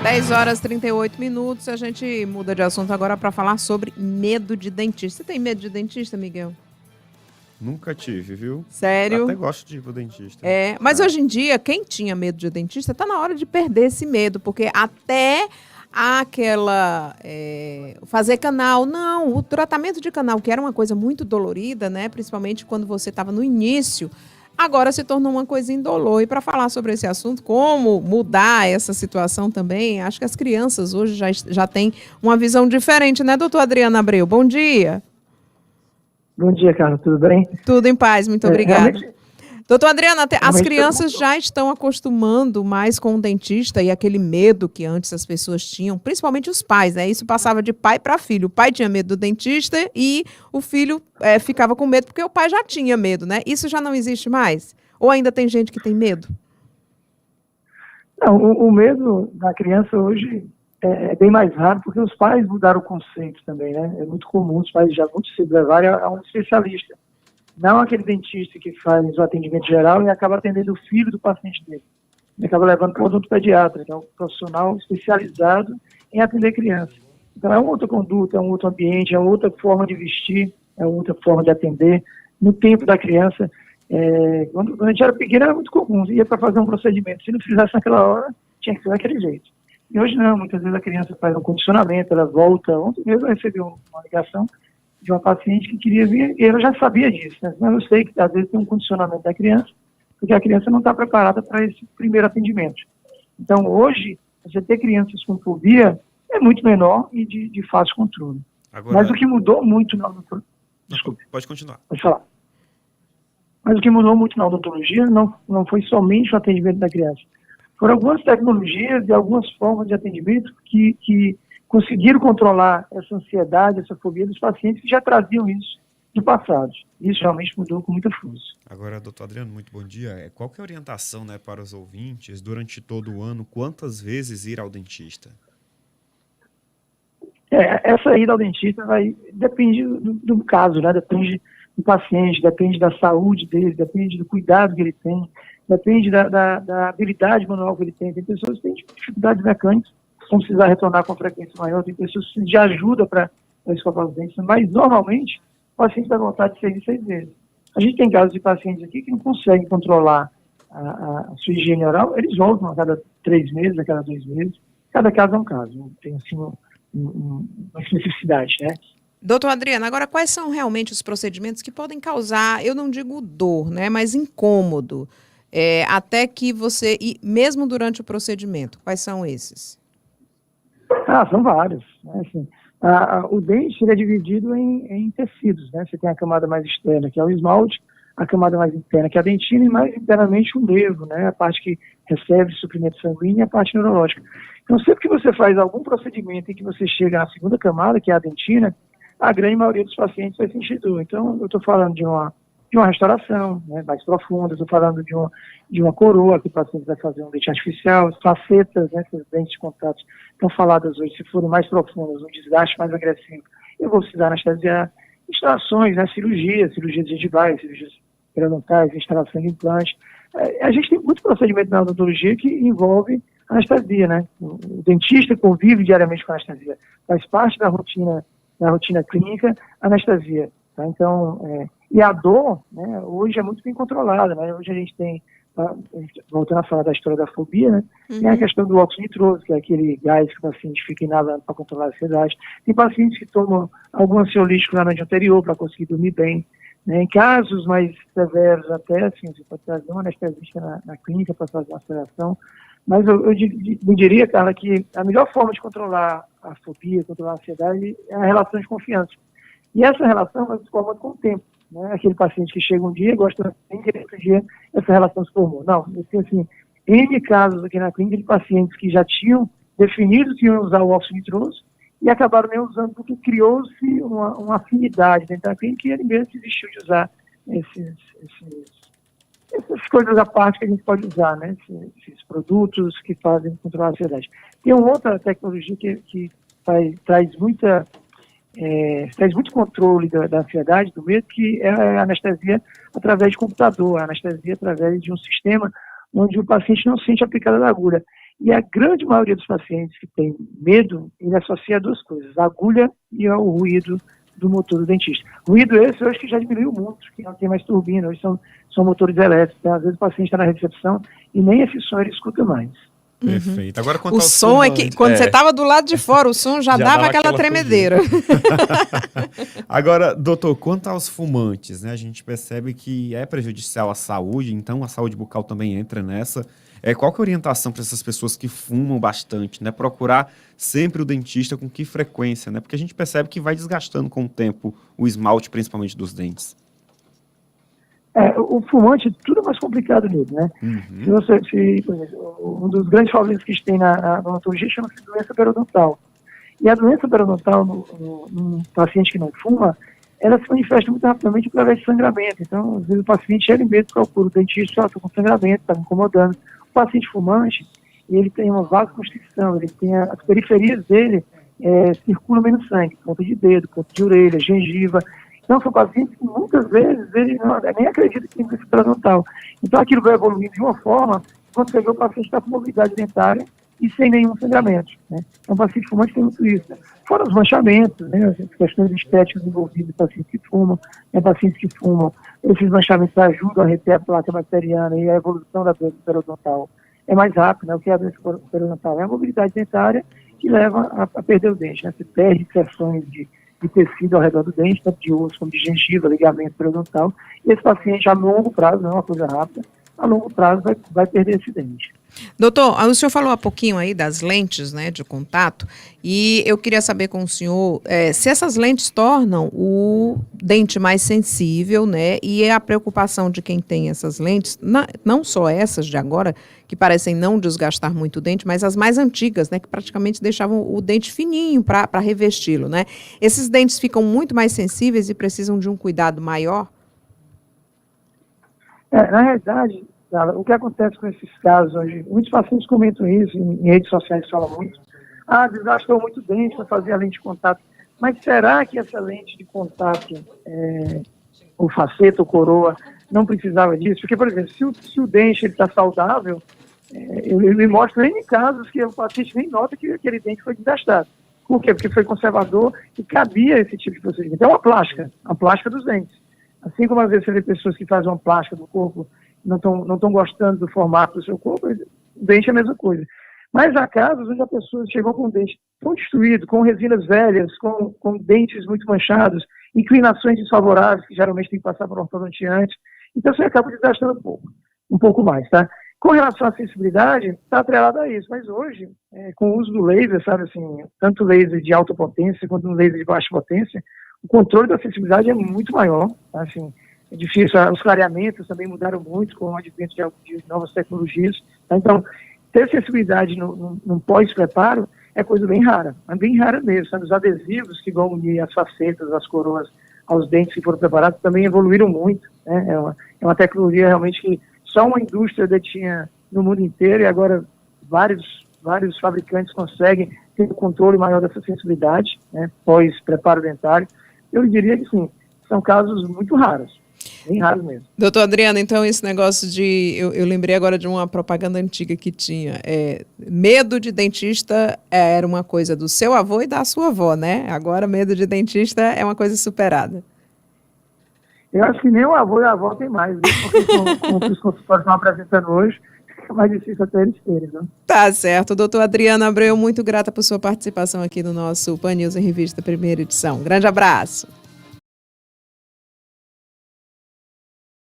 10h38, a gente muda de assunto agora para falar sobre medo de dentista. Você tem medo de dentista, Miguel? Nunca tive, viu? Sério? Até gosto de ir pro dentista. Mas hoje em dia, quem tinha medo de dentista, tá na hora de perder esse medo, porque até fazer canal, não, o tratamento de canal, que era uma coisa muito dolorida, né, principalmente quando você estava no início, agora se tornou uma coisa indolor. E para falar sobre esse assunto, como mudar essa situação também, acho que as crianças hoje já têm uma visão diferente, né, doutor Adriano Abreu? Bom dia. Bom dia, Carla, tudo bem? Tudo em paz, muito obrigada. Doutor Adriano, as crianças muito... já estão acostumando mais com o dentista e aquele medo que antes as pessoas tinham, principalmente os pais, né? Isso passava de pai para filho. O pai tinha medo do dentista e o filho ficava com medo porque o pai já tinha medo, né? Isso já não existe mais? Ou ainda tem gente que tem medo? Não, o medo da criança hoje é bem mais raro porque os pais mudaram o conceito também, né? É muito comum os pais já muito se levarem a um especialista. Não aquele dentista que faz o atendimento geral e acaba atendendo o filho do paciente dele. Ele acaba levando para o odontopediatra, que é um profissional especializado em atender criança. Então é uma outra conduta, é um outro ambiente, é outra forma de vestir, é outra forma de atender. No tempo da criança, quando a gente era pequeno era muito comum, ia para fazer um procedimento. Se não fizesse naquela hora, tinha que ser daquele jeito. E hoje não, muitas vezes a criança faz um condicionamento, ela volta. Ontem mesmo eu recebi uma ligação de uma paciente que queria vir, e ela já sabia disso, né? Mas eu sei que às vezes tem um condicionamento da criança, porque a criança não está preparada para esse primeiro atendimento. Então, hoje, você ter crianças com fobia é muito menor e de fácil controle. Agora... Mas o que mudou muito na odontologia... Desculpe. Pode continuar. Pode falar. Mas o que mudou muito na odontologia não foi somente o atendimento da criança. Foram algumas tecnologias e algumas formas de atendimento que conseguiram controlar essa ansiedade, essa fobia dos pacientes que já traziam isso do passado. Isso realmente mudou com muita força. Agora, doutor Adriano, muito bom dia. Qual que é a orientação, né, para os ouvintes durante todo o ano? Quantas vezes ir ao dentista? Essa ida ao dentista depende do caso, né? Depende do paciente, depende da saúde dele, depende do cuidado que ele tem, depende da habilidade manual que ele tem. Tem pessoas que têm dificuldades mecânicas, vão precisar retornar com frequência maior, tem pessoas que precisam de ajuda para escovar os dentes, mas normalmente o paciente vai voltar de 6 vezes. A gente tem casos de pacientes aqui que não conseguem controlar a sua higiene oral, eles voltam a cada 3 meses, a cada 2 meses. Cada caso é um caso, não tem assim uma especificidade, né? Doutor Adriano, agora quais são realmente os procedimentos que podem causar, eu não digo dor, né, mas incômodo, até que você, e mesmo durante o procedimento, quais são esses? São vários. Né? Assim, o dente ele é dividido em tecidos, né? Você tem a camada mais externa, que é o esmalte, a camada mais interna, que é a dentina, e mais internamente o nervo, né? A parte que recebe suprimento sanguíneo e a parte neurológica. Então, sempre que você faz algum procedimento em que você chega na segunda camada, que é a dentina, a grande maioria dos pacientes vai sentir dor. Então, eu estou falando de uma restauração, né, mais profunda, estou falando de uma coroa, que o paciente vai fazer um dente artificial, facetas, né, esses dentes de contato estão faladas hoje, se forem mais profundas, um desgaste mais agressivo, eu vou precisar anestesiar, instalações, né, cirurgias gengivais, cirurgias periodontais, instalação de implante. A gente tem muito procedimento na odontologia que envolve anestesia, né? O dentista convive diariamente com a anestesia, faz parte da rotina clínica, anestesia. Tá? Então, e a dor, né, hoje é muito bem controlada, né? Hoje a gente tem, voltando a falar da história da fobia, né, tem a questão do óxido nitroso, que é aquele gás que o paciente fica inalando para controlar a ansiedade. Tem pacientes que tomam algum ansiolítico na noite anterior para conseguir dormir bem. Né? Em casos mais severos, até assim, você pode trazer um anestesista na clínica para fazer uma sedação. Mas eu diria, Carla, que a melhor forma de controlar a fobia, controlar a ansiedade, é a relação de confiança. E essa relação vai se formando com o tempo. Né? Aquele paciente que chega um dia, gosta de outro dia, essa relação se formou. Não, eu tenho assim, N casos aqui na clínica de pacientes que já tinham definido que iam usar o óxido nitroso e acabaram nem usando porque criou-se uma afinidade dentro da clínica e ele mesmo desistiu de usar essas coisas à parte que a gente pode usar, né? Esses produtos que fazem controlar a ansiedade. Tem uma outra tecnologia que traz muito controle da ansiedade, do medo, que é a anestesia através de computador, a anestesia através de um sistema onde o paciente não sente a picada da agulha. E a grande maioria dos pacientes que tem medo, ele associa duas coisas, a agulha e o ruído do motor do dentista. Ruído esse hoje que já diminuiu muito, que não tem mais turbina, hoje são motores elétricos. Então, às vezes o paciente está na recepção e nem esse som ele escuta mais. Perfeito. Agora, quanto o som é que, quando você estava do lado de fora, o som já dava aquela tremedeira. Agora, doutor, quanto aos fumantes, né? A gente percebe que é prejudicial à saúde, então a saúde bucal também entra nessa. Qual que é a orientação para essas pessoas que fumam bastante, né? Procurar sempre o dentista com que frequência, né? Porque a gente percebe que vai desgastando com o tempo o esmalte, principalmente dos dentes. O fumante, tudo é mais complicado nele, né? Por exemplo, um dos grandes problemas que a gente tem na odontologia chama-se doença periodontal. E a doença periodontal no paciente que não fuma, ela se manifesta muito rapidamente através de sangramento. Então, às vezes o paciente, ele mesmo procura o dentista, estou com sangramento, está me incomodando. O paciente fumante, ele tem uma vasoconstrição, ele tem as periferias dele circulam menos sangue, ponta de dedo, ponta de orelha, gengiva. Então, são pacientes que muitas vezes ele nem acredita que tem doença periodontal. Então, aquilo vai evoluindo de uma forma, quando você vê o paciente está com mobilidade dentária e sem nenhum sangramento, né? Então, o paciente fumante tem muito isso, né? Fora os manchamentos, né? As questões estéticas envolvidas em pacientes que fumam, pacientes que fumam, esses manchamentos ajudam a reter a placa bacteriana e a evolução da doença periodontal é mais rápida, né? O que é a doença periodontal? É a mobilidade dentária que leva a perder o dente, né? Você perde seções de tecido ao redor do dente, tanto de osso como de gengiva, ligamento periodontal, e esse paciente a longo prazo, não é uma coisa rápida, a longo prazo vai perder esse dente. Doutor, o senhor falou há pouquinho aí das lentes, né, de contato, e eu queria saber com o senhor se essas lentes tornam o dente mais sensível, né, e a preocupação de quem tem essas lentes, não só essas de agora, que parecem não desgastar muito o dente, mas as mais antigas, né, que praticamente deixavam o dente fininho para revesti-lo, né. Esses dentes ficam muito mais sensíveis e precisam de um cuidado maior? Na realidade, o que acontece com esses casos hoje, muitos pacientes comentam isso, em redes sociais falam muito, desgastou muito o dente para fazer a lente de contato, mas será que essa lente de contato, o faceta ou coroa, não precisava disso? Porque, por exemplo, se o dente está saudável, eu me mostro em casos que o paciente nem nota que aquele dente foi desgastado. Por quê? Porque foi conservador e cabia esse tipo de procedimento. É uma plástica dos dentes. Assim como às vezes você vê pessoas que fazem uma plástica do corpo não estão gostando do formato do seu corpo, o dente é a mesma coisa. Mas há casos onde a pessoa chegou com o dente tão destruído, com resinas velhas, com dentes muito manchados, inclinações desfavoráveis, que geralmente tem que passar por um ortodontiante. Então você acaba desgastando um pouco mais, tá? Com relação à sensibilidade, está atrelado a isso, mas hoje, com o uso do laser, sabe assim, tanto laser de alta potência quanto um laser de baixa potência, o controle da sensibilidade é muito maior, tá? Assim, é difícil, os clareamentos também mudaram muito com o advento de novas tecnologias, tá? Então, ter sensibilidade no pós-preparo é coisa bem rara, mas bem rara mesmo, sabe? Os adesivos que vão unir as facetas, as coroas aos dentes que foram preparados também evoluíram muito, né? É uma tecnologia realmente que só uma indústria detinha no mundo inteiro e agora vários fabricantes conseguem ter um controle maior dessa sensibilidade, né, pós-preparo dentário. Eu diria que sim, são casos muito raros, bem raros mesmo. Doutor Adriano, então esse negócio eu lembrei agora de uma propaganda antiga que tinha, medo de dentista era uma coisa do seu avô e da sua avó, né? Agora medo de dentista é uma coisa superada. Eu acho que nem o avô e a avó tem mais, porque como os consultórios estão apresentando hoje, é mais difícil até eles terem, né? Tá certo. Doutor Adriano Abreu, muito grata por sua participação aqui no nosso Pan News em Revista, primeira edição. Grande abraço.